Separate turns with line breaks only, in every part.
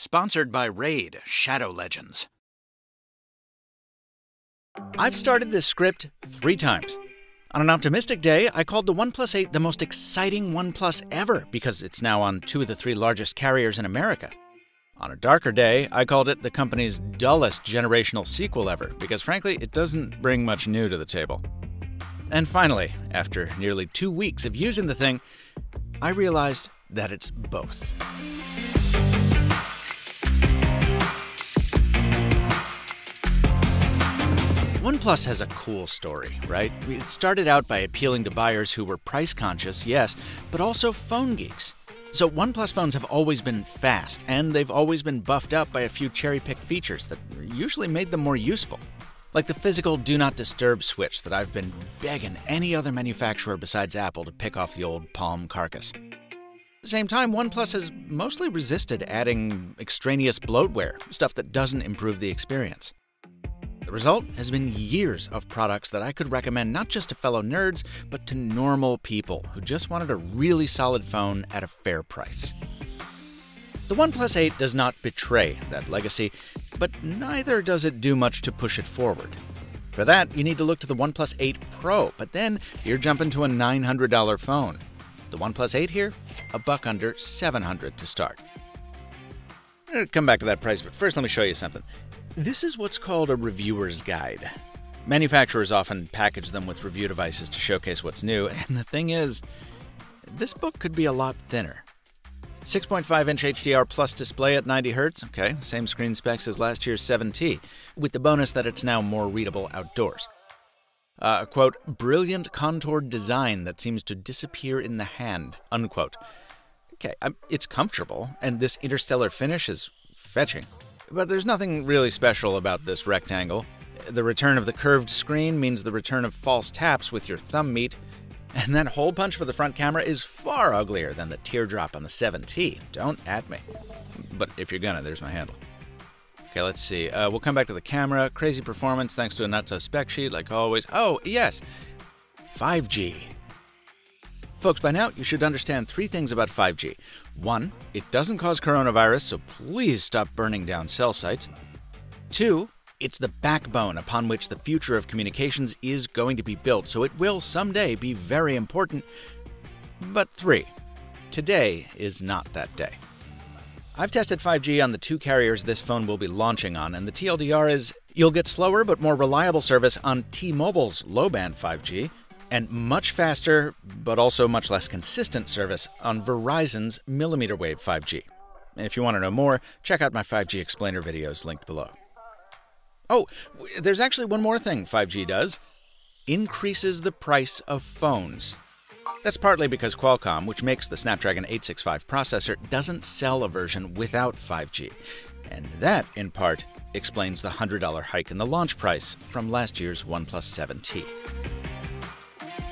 Sponsored by Raid Shadow Legends. I've started this script 3 times. On an optimistic day, I called the OnePlus 8 the most exciting OnePlus ever because it's now on 2 of the 3 largest carriers in America. On a darker day, I called it the company's dullest generational sequel ever because frankly, it doesn't bring much new to the table. And finally, after nearly 2 weeks of using the thing, I realized that it's both. OnePlus has a cool story, right? It started out by appealing to buyers who were price conscious, yes, but also phone geeks. So OnePlus phones have always been fast, and they've always been buffed up by a few cherry-picked features that usually made them more useful. Like the physical Do Not Disturb switch that I've been begging any other manufacturer besides Apple to pick off the old Palm carcass. At the same time, OnePlus has mostly resisted adding extraneous bloatware, stuff that doesn't improve the experience. The result has been years of products that I could recommend not just to fellow nerds, but to normal people who just wanted a really solid phone at a fair price. The OnePlus 8 does not betray that legacy, but neither does it do much to push it forward. For that, you need to look to the OnePlus 8 Pro, but then you're jumping to a $900 phone. The OnePlus 8 here, a buck under $700 to start. I'm going to come back to that price, but first let me show you something. This is what's called a reviewer's guide. Manufacturers often package them with review devices to showcase what's new, and the thing is, this book could be a lot thinner. 6.5-inch HDR plus display at 90 Hz, okay, same screen specs as last year's 7T, with the bonus that it's now more readable outdoors. Quote, brilliant contoured design that seems to disappear in the hand, unquote. Okay, it's comfortable, and this interstellar finish is fetching. But there's nothing really special about this rectangle. The return of the curved screen means the return of false taps with your thumb meat, and that hole punch for the front camera is far uglier than the teardrop on the 7T. Don't at me. But if you're gonna, there's my handle. Okay, let's see. We'll come back to the camera. Crazy performance thanks to a nutso spec sheet, like always. Oh, yes! 5G. Folks, by now, you should understand 3 things about 5G. 1, it doesn't cause coronavirus, so please stop burning down cell sites. 2, it's the backbone upon which the future of communications is going to be built, so it will someday be very important. But 3, today is not that day. I've tested 5G on the 2 carriers this phone will be launching on, and the TLDR is you'll get slower but more reliable service on T-Mobile's low-band 5G, and much faster, but also much less consistent service on Verizon's millimeter wave 5G. If you want to know more, check out my 5G explainer videos linked below. Oh, there's actually one more thing 5G does. Increases the price of phones. That's partly because Qualcomm, which makes the Snapdragon 865 processor, doesn't sell a version without 5G. And that, in part, explains the $100 hike in the launch price from last year's OnePlus 7T.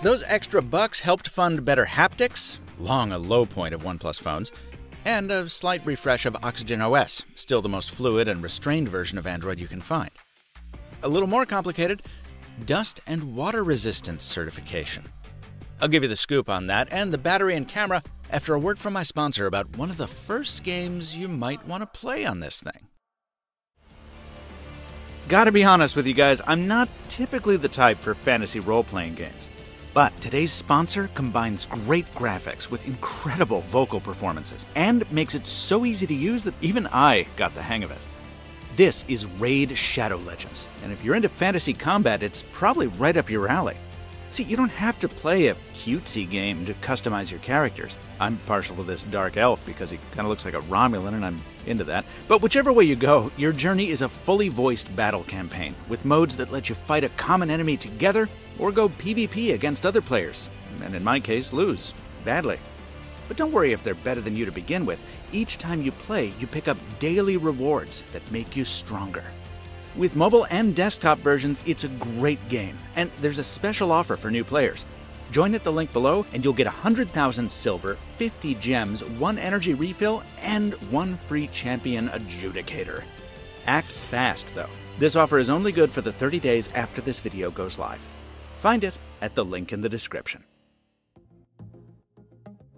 Those extra bucks helped fund better haptics, long a low point of OnePlus phones, and a slight refresh of Oxygen OS, still the most fluid and restrained version of Android you can find. A little more complicated, dust and water resistance certification. I'll give you the scoop on that and the battery and camera after a word from my sponsor about one of the first games you might want to play on this thing. Gotta be honest with you guys, I'm not typically the type for fantasy role-playing games. But today's sponsor combines great graphics with incredible vocal performances and makes it so easy to use that even I got the hang of it. This is Raid Shadow Legends, and if you're into fantasy combat, it's probably right up your alley. See, you don't have to play a cutesy game to customize your characters. I'm partial to this dark elf because he kind of looks like a Romulan and I'm into that. But whichever way you go, your journey is a fully voiced battle campaign with modes that let you fight a common enemy together or go PvP against other players, and in my case, lose badly. But don't worry if they're better than you to begin with. Each time you play, you pick up daily rewards that make you stronger. With mobile and desktop versions, it's a great game, and there's a special offer for new players. Join at the link below, and you'll get 100,000 silver, 50 gems, 1 energy refill, and 1 free champion adjudicator. Act fast, though. This offer is only good for the 30 days after this video goes live. Find it at the link in the description.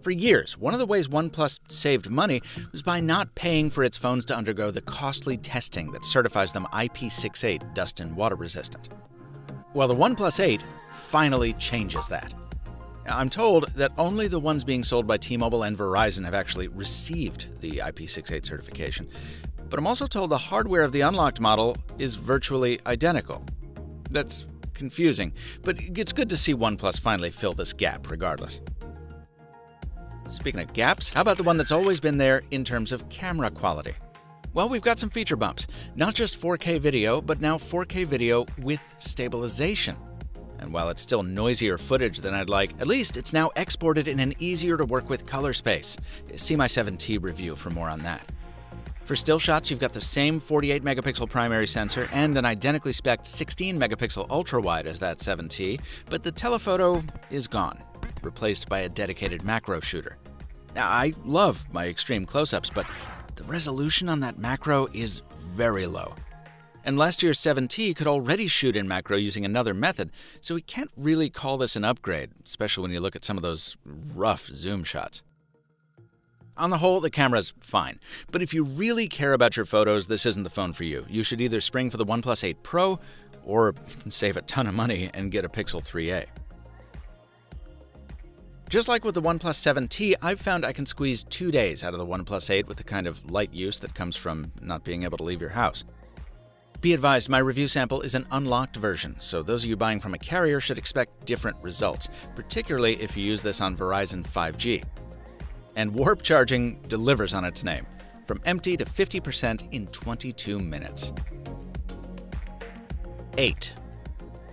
For years, one of the ways OnePlus saved money was by not paying for its phones to undergo the costly testing that certifies them IP68 dust and water resistant. Well, the OnePlus 8 finally changes that. I'm told that only the ones being sold by T-Mobile and Verizon have actually received the IP68 certification. But I'm also told the hardware of the unlocked model is virtually identical. That's confusing, but it's good to see OnePlus finally fill this gap regardless. Speaking of gaps, how about the one that's always been there in terms of camera quality? Well, we've got some feature bumps. Not just 4K video, but now 4K video with stabilization. And while it's still noisier footage than I'd like, at least it's now exported in an easier to work with color space. See my 7T review for more on that. For still shots, you've got the same 48 megapixel primary sensor and an identically spec'd 16 megapixel ultra-wide as that 7T, but the telephoto is gone, replaced by a dedicated macro shooter. Now, I love my extreme close-ups, but the resolution on that macro is very low. And last year's 7T could already shoot in macro using another method, so we can't really call this an upgrade, especially when you look at some of those rough zoom shots. On the whole, the camera's fine, but if you really care about your photos, this isn't the phone for you. You should either spring for the OnePlus 8 Pro or save a ton of money and get a Pixel 3a. Just like with the OnePlus 7T, I've found I can squeeze 2 days out of the OnePlus 8 with the kind of light use that comes from not being able to leave your house. Be advised, my review sample is an unlocked version, so those of you buying from a carrier should expect different results, particularly if you use this on Verizon 5G. And warp charging delivers on its name, from empty to 50% in 22 minutes. 8.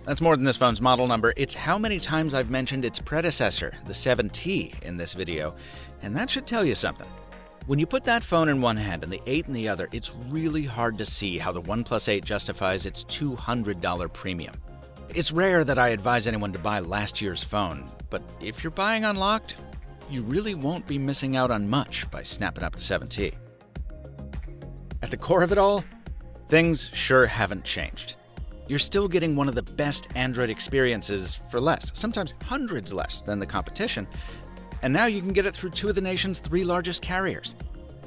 That's more than this phone's model number. It's how many times I've mentioned its predecessor, the 7T, in this video, and that should tell you something. When you put that phone in one hand and the 8 in the other, it's really hard to see how the OnePlus 8 justifies its $200 premium. It's rare that I advise anyone to buy last year's phone, but if you're buying unlocked, you really won't be missing out on much by snapping up the 7T. At the core of it all, things sure haven't changed. You're still getting one of the best Android experiences for less, sometimes hundreds less than the competition, and now you can get it through 2 of the nation's 3 largest carriers.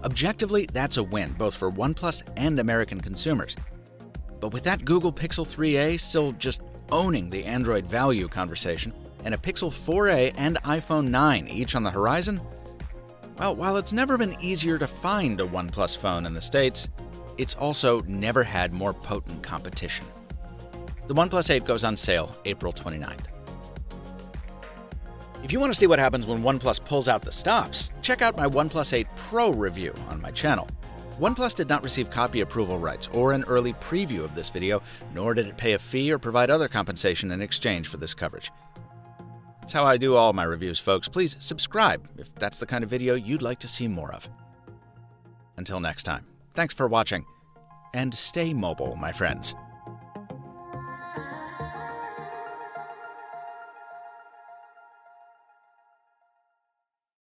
Objectively, that's a win, both for OnePlus and American consumers. But with that Google Pixel 3a still just owning the Android value conversation, and a Pixel 4a and iPhone 9 each on the horizon, well, while it's never been easier to find a OnePlus phone in the States, it's also never had more potent competition. The OnePlus 8 goes on sale April 29th. If you want to see what happens when OnePlus pulls out the stops, check out my OnePlus 8 Pro review on my channel. OnePlus did not receive copy approval rights or an early preview of this video, nor did it pay a fee or provide other compensation in exchange for this coverage. That's how I do all my reviews, folks. Please subscribe if that's the kind of video you'd like to see more of. Until next time, thanks for watching, and stay mobile, my friends.